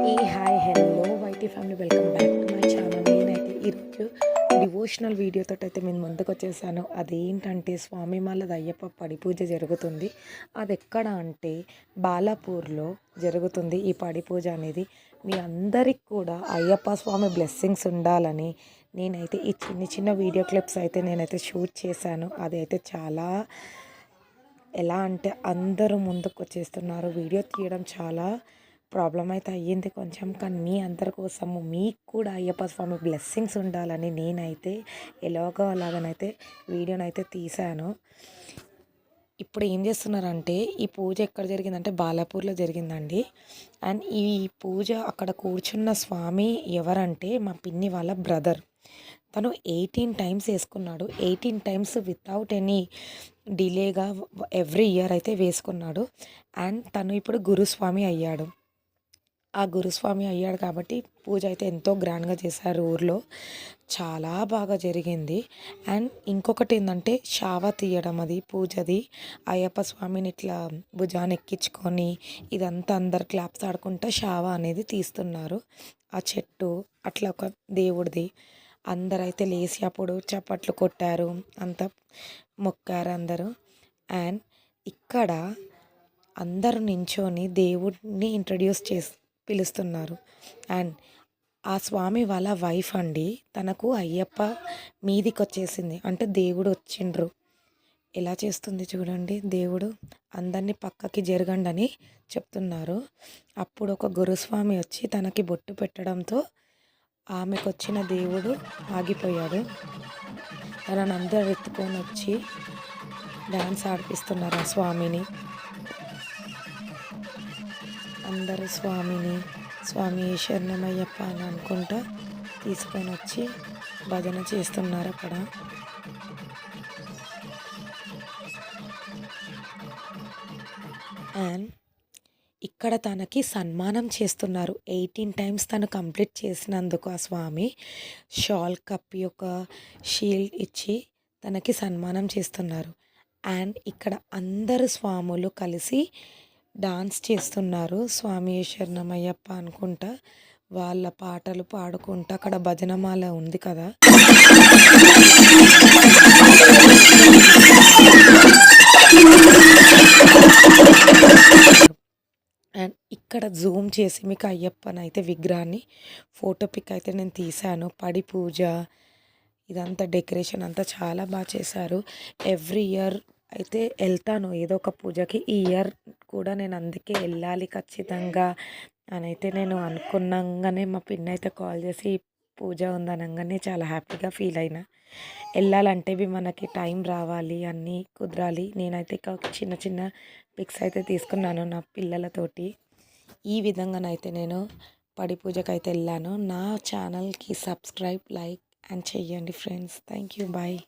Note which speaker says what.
Speaker 1: Hi hello YT family welcome back to my channel. నేనైతే ఈరోజు devotional వీడియోతో అయితే నేను ముందుకు వచ్చేసాను. అదేంటంటే స్వామిమాలది అయ్యప్ప పడి పూజ జరుగుతుంది. అది ఎక్కడ అంటే బాలాపూర్లో జరుగుతుంది ఈ పడి పూజ అనేది. మీ అందరికి కూడా అయ్యప్ప స్వామి బ్లెస్సింగ్స్ ఉండాలని నేనైతే ఈ చిన్న చిన్న వీడియో క్లిప్స్ అయితే నేనైతే షూట్ చేశాను. అదైతే చాలా ఎలా అంటే అందరూ ముందుకు వచ్చేస్తున్నారు. వీడియో తీయడం చాలా ప్రాబ్లం అయితే అయ్యింది కొంచెం, కానీ మీ అందరి కోసము మీకు కూడా అయ్యప్ప స్వామి బ్లెస్సింగ్స్ ఉండాలని నేనైతే ఎలాగో అలాగనైతే వీడియోనైతే తీశాను. ఇప్పుడు ఏం చేస్తున్నారంటే ఈ పూజ ఎక్కడ జరిగిందంటే బాలాపూర్లో జరిగిందండి. అండ్ ఈ పూజ అక్కడ కూర్చున్న స్వామి ఎవరంటే మా పిన్ని వాళ్ళ బ్రదర్. తను 18 టైమ్స్ వేసుకున్నాడు. 18 టైమ్స్ వితౌట్ ఎనీ డిలేగా ఎవ్రీ ఇయర్ అయితే వేసుకున్నాడు. అండ్ తను ఇప్పుడు గురుస్వామి అయ్యాడు. ఆ గురుస్వామి అయ్యాడు కాబట్టి పూజ అయితే ఎంతో గ్రాండ్గా చేశారు ఊర్లో. చాలా బాగా జరిగింది. అండ్ ఇంకొకటి ఏంటంటే షావా తీయడం, అది పూజది. అయ్యప్ప స్వామిని ఇట్లా భుజాన్ని ఎక్కించుకొని ఇదంతా అందరు క్లాప్స్ ఆడుకుంటూ షావా అనేది తీస్తున్నారు. ఆ చెట్టు అట్లా ఒక దేవుడిది. అందరైతే లేచి అప్పుడు చప్పట్లు కొట్టారు, అంత మొక్కారు అందరూ. అండ్ ఇక్కడ అందరూ నించొని దేవుడిని ఇంట్రడ్యూస్ పిలుస్తున్నారు. అండ్ ఆ స్వామి వాళ్ళ వైఫ్ అండి, తనకు అయ్యప్ప మీదికి వచ్చేసింది అంటే దేవుడు వచ్చిండ్రు. ఎలా చేస్తుంది చూడండి. దేవుడు అందరినీ పక్కకి జరగండి అని చెప్తున్నారు. అప్పుడు ఒక గురుస్వామి వచ్చి తనకి బొట్టు పెట్టడంతో ఆమెకు వచ్చిన దేవుడు ఆగిపోయాడు. తనని అందరు ఎత్తుకొని వచ్చి డ్యాన్స్ ఆడిపిస్తున్నారు ఆ స్వామిని. అందరూ స్వామి శరణమయ్యప్ప అని అనుకుంటా తీసుకొని వచ్చి భజన చేస్తున్నారు అక్కడ. అండ్ ఇక్కడ తనకి సన్మానం చేస్తున్నారు. 18 టైమ్స్ తను కంప్లీట్ చేసినందుకు ఆ స్వామి షాల్ కప్పి ఒక షీల్డ్ ఇచ్చి తనకి సన్మానం చేస్తున్నారు. అండ్ ఇక్కడ అందరు స్వాములు కలిసి డాన్స్ చేస్తున్నారు. స్వామి శరణమయ్యప్ప అనుకుంటా వాళ్ళ పాటలు పాడుకుంటా. అక్కడ భజనమాల ఉంది కదా, అండ్ ఇక్కడ జూమ్ చేసి మీకు అయ్యప్పనైతే విగ్రహాన్ని ఫోటో పిక్ అయితే నేను తీశాను. పడి పూజ ఇదంతా డెకరేషన్ అంతా చాలా బాగా చేశారు. ఎవ్రీ ఇయర్ అయితే వెళ్తాను ఏదో ఒక పూజకి. ఈ ఇయర్ కూడా నేను అందుకే వెళ్ళాలి ఖచ్చితంగా అని అయితే నేను అనుకున్నాగానే మా పిన్ని అయితే కాల్ చేసి పూజ ఉందనగానే చాలా హ్యాపీగా ఫీల్ అయినా. వెళ్ళాలంటే మనకి టైం రావాలి, అన్నీ కుదరాలి. నేనైతే చిన్న చిన్న పిక్స్ అయితే తీసుకున్నాను నా పిల్లలతోటి. ఈ విధంగానైతే నేను పడి పూజకి అయితే వెళ్ళాను. నా ఛానల్కి సబ్స్క్రైబ్, లైక్ అండ్ చెయ్యండి ఫ్రెండ్స్. Thank you, bye.